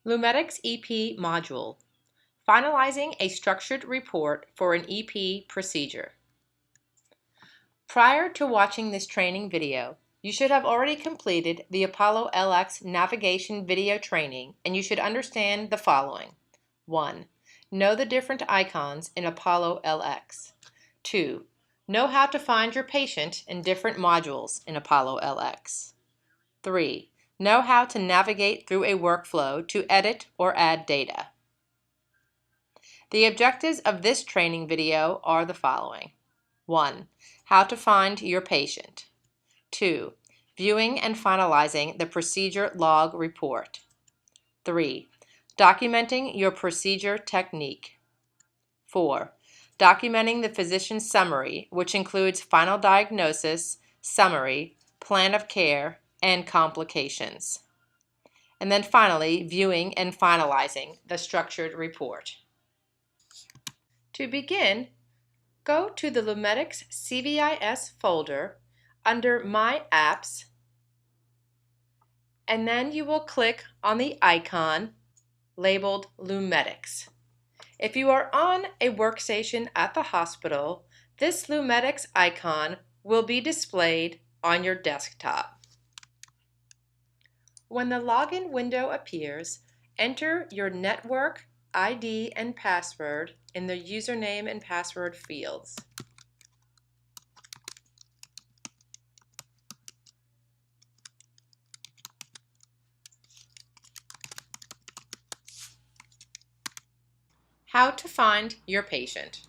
Lumedx EP Module, Finalizing a Structured Report for an EP Procedure. Prior to watching this training video, you should have already completed the Apollo LX navigation video training, and you should understand the following. 1. Know the different icons in Apollo LX. 2. Know how to find your patient in different modules in Apollo LX. 3. Know how to navigate through a workflow to edit or add data. The objectives of this training video are the following. 1. How to find your patient. 2. Viewing and finalizing the procedure log report. 3. Documenting your procedure technique. 4. Documenting the physician summary, which includes final diagnosis, summary, plan of care, and complications. And then finally, viewing and finalizing the structured report. To begin, go to the Lumedx CVIS folder under My Apps, and then you will click on the icon labeled Lumedx. If you are on a workstation at the hospital, this Lumedx icon will be displayed on your desktop. When the login window appears, enter your network ID and password in the username and password fields. How to find your patient.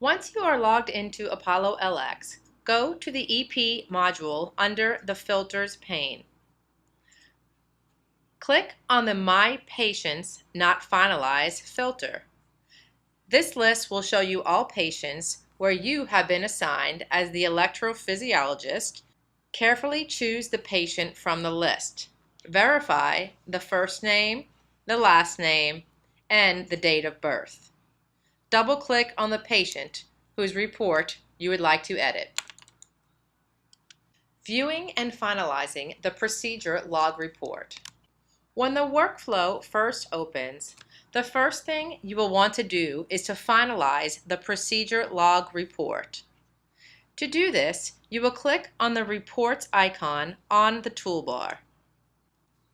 Once you are logged into Apollo LX, go to the EP module under the Filters pane. Click on the My Patients Not Finalized filter. This list will show you all patients where you have been assigned as the electrophysiologist. Carefully choose the patient from the list. Verify the first name, the last name, and the date of birth. Double-click on the patient whose report you would like to edit. Viewing and finalizing the procedure log report. When the workflow first opens, the first thing you will want to do is to finalize the procedure log report. To do this, you will click on the Reports icon on the toolbar.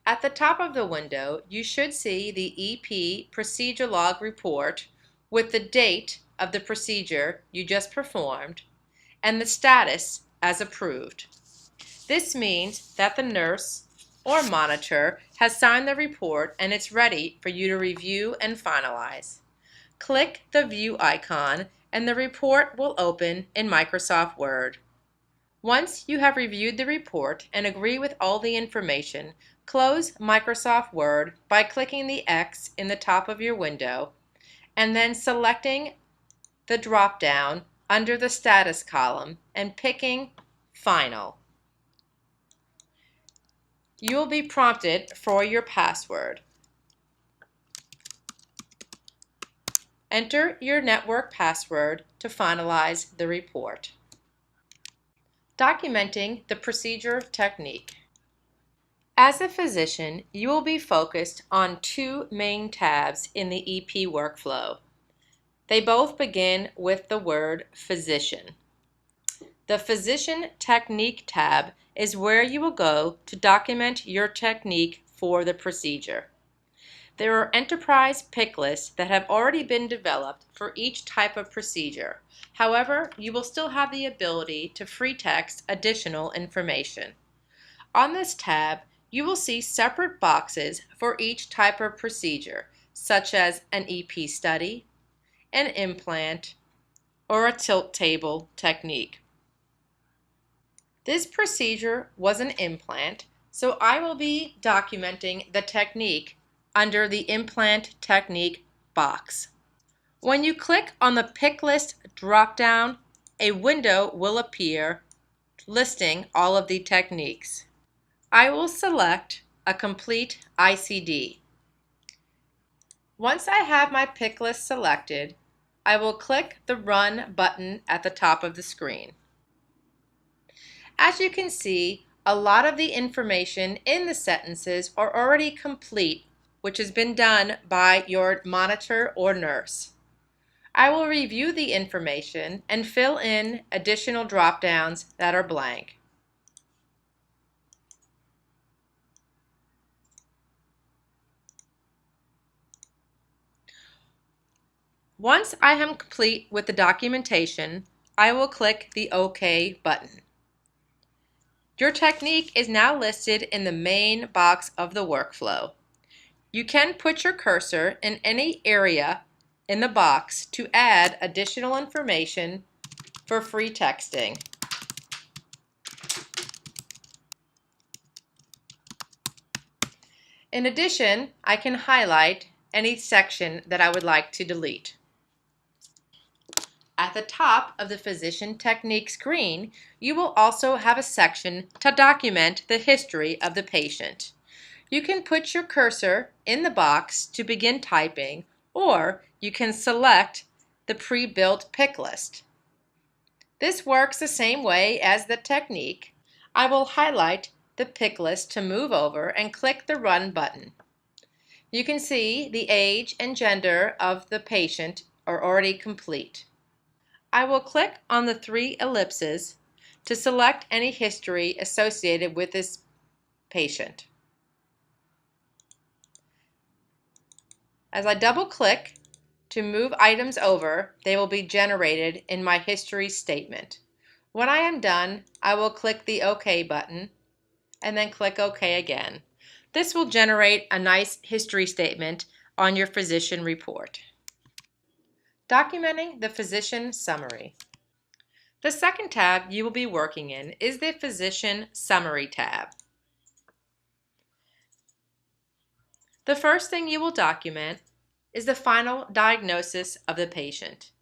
At the top of the window, you should see the EP Procedure Log Report with the date of the procedure you just performed and the status as approved. This means that the nurse or monitor has signed the report and it's ready for you to review and finalize. Click the View icon and the report will open in Microsoft Word. Once you have reviewed the report and agree with all the information, close Microsoft Word by clicking the X in the top of your window and then selecting the drop-down under the Status column and picking Final. You will be prompted for your password. Enter your network password to finalize the report. Documenting the procedure technique. As a physician, you will be focused on two main tabs in the EP workflow. They both begin with the word physician. The Physician Technique tab is where you will go to document your technique for the procedure. There are enterprise pick lists that have already been developed for each type of procedure. However, you will still have the ability to free text additional information. On this tab, you will see separate boxes for each type of procedure, such as an EP study, an implant, or a tilt table technique. This procedure was an implant, so I will be documenting the technique under the Implant Technique box. When you click on the Pick List drop-down, a window will appear listing all of the techniques. I will select a complete ICD. Once I have my pick list selected, I will click the Run button at the top of the screen. As you can see, A lot of the information in the sentences are already complete, which has been done by your monitor or nurse. I will review the information and fill in additional drop-downs that are blank. Once I am complete with the documentation, I will click the OK button. Your technique is now listed in the main box of the workflow. You can put your cursor in any area in the box to add additional information for free texting. In addition, I can highlight any section that I would like to delete. At the top of the Physician Technique screen, you will also have a section to document the history of the patient. You can put your cursor in the box to begin typing, or you can select the pre-built pick list. This works the same way as the technique. I will highlight the pick list to move over and click the Run button. You can see the age and gender of the patient are already complete. I will click on the 3 ellipses to select any history associated with this patient. As I double-click to move items over, they will be generated in my history statement. When I am done, I will click the OK button and then click OK again. This will generate a nice history statement on your physician report. Documenting the physician summary. The second tab you will be working in is the Physician Summary tab. The first thing you will document is the final diagnosis of the patient.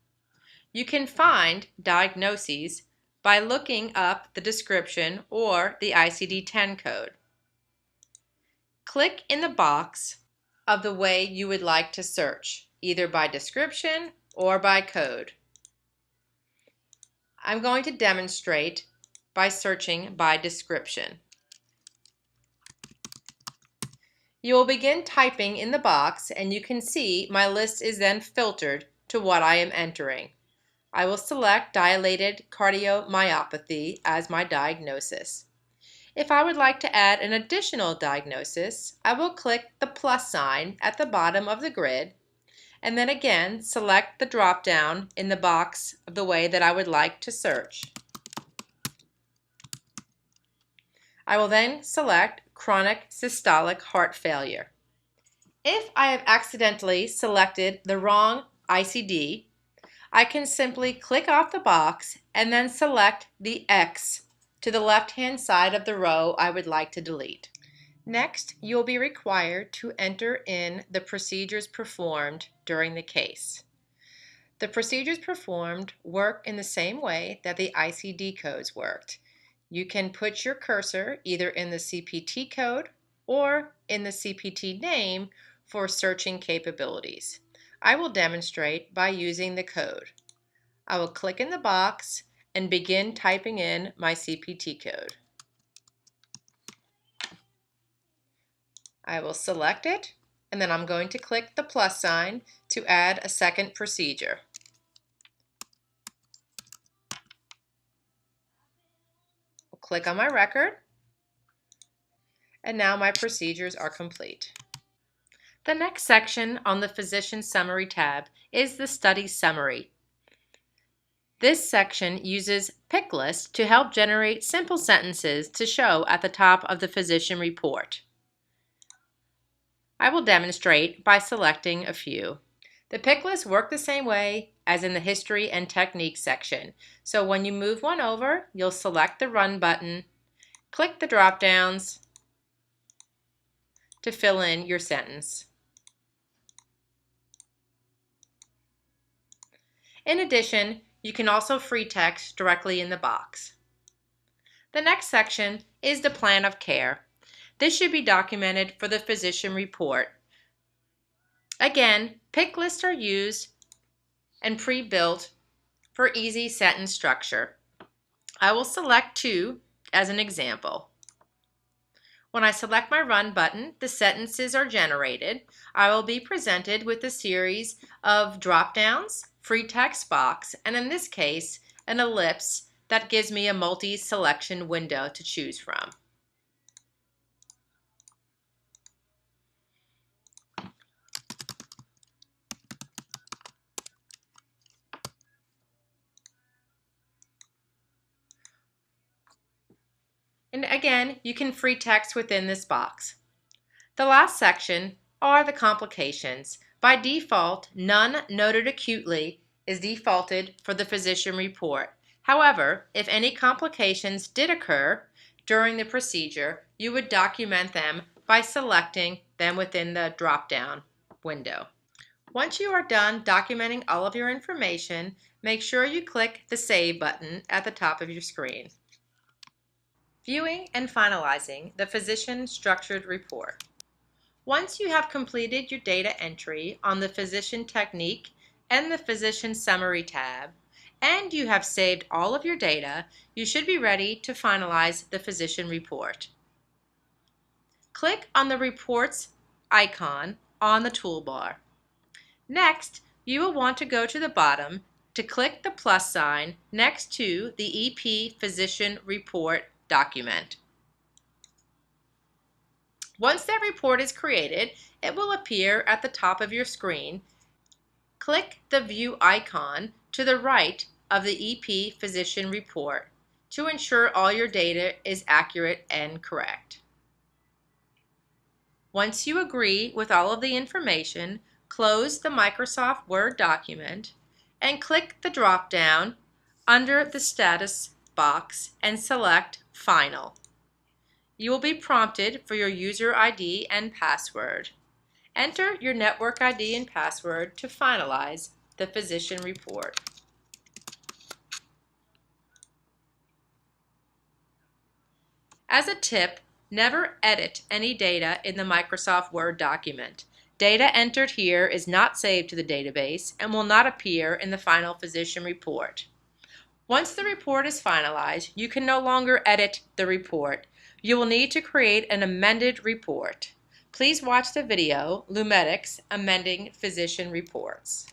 You can find diagnoses by looking up the description or the ICD-10 code. Click in the box of the way you would like to search, either by description or by code. I'm going to demonstrate by searching by description. You will begin typing in the box and you can see my list is then filtered to what I am entering. I will select dilated cardiomyopathy as my diagnosis. If I would like to add an additional diagnosis, I will click the plus sign at the bottom of the grid and then again select the drop-down in the box of the way that I would like to search. I will then select chronic systolic heart failure. If I have accidentally selected the wrong ICD, I can simply click off the box and then select the X to the left-hand side of the row I would like to delete. Next, you will be required to enter in the procedures performed during the case. The procedures performed work in the same way that the ICD codes worked. You can put your cursor either in the CPT code or in the CPT name for searching capabilities. I will demonstrate by using the code. I will click in the box and begin typing in my CPT code. I will select it and then I'm going to click the plus sign to add a second procedure. I'll click on my record and now my procedures are complete. The next section on the Physician Summary tab is the Study Summary. This section uses pick lists to help generate simple sentences to show at the top of the physician report. I will demonstrate by selecting a few. The pick lists work the same way as in the History and Technique section. So when you move one over, you'll select the Run button, click the drop-downs to fill in your sentence. In addition, you can also free text directly in the box. The next section is the Plan of Care. This should be documented for the physician report. Again, pick lists are used and pre-built for easy sentence structure. I will select 2 as an example. When I select my Run button, the sentences are generated. I will be presented with a series of drop-downs, free text box, and in this case, an ellipse that gives me a multi-selection window to choose from. And again, you can free text within this box. The last section are the complications. By default, none noted acutely is defaulted for the physician report. However, if any complications did occur during the procedure, you would document them by selecting them within the drop-down window. Once you are done documenting all of your information, make sure you click the Save button at the top of your screen. Viewing and finalizing the physician structured report. Once you have completed your data entry on the physician technique and the physician summary tab, and you have saved all of your data, you should be ready to finalize the physician report. Click on the reports icon on the toolbar. Next, you will want to go to the bottom to click the plus sign next to the EP Physician Report document. Once that report is created, it will appear at the top of your screen. Click the View icon to the right of the EP Physician Report to ensure all your data is accurate and correct. Once you agree with all of the information, close the Microsoft Word document and click the drop-down under the status box and select Final. You will be prompted for your user ID and password. Enter your network ID and password to finalize the physician report. As a tip, never edit any data in the Microsoft Word document. Data entered here is not saved to the database and will not appear in the final physician report. Once the report is finalized, you can no longer edit the report. You will need to create an amended report. Please watch the video, Lumedx Amending Physician Reports.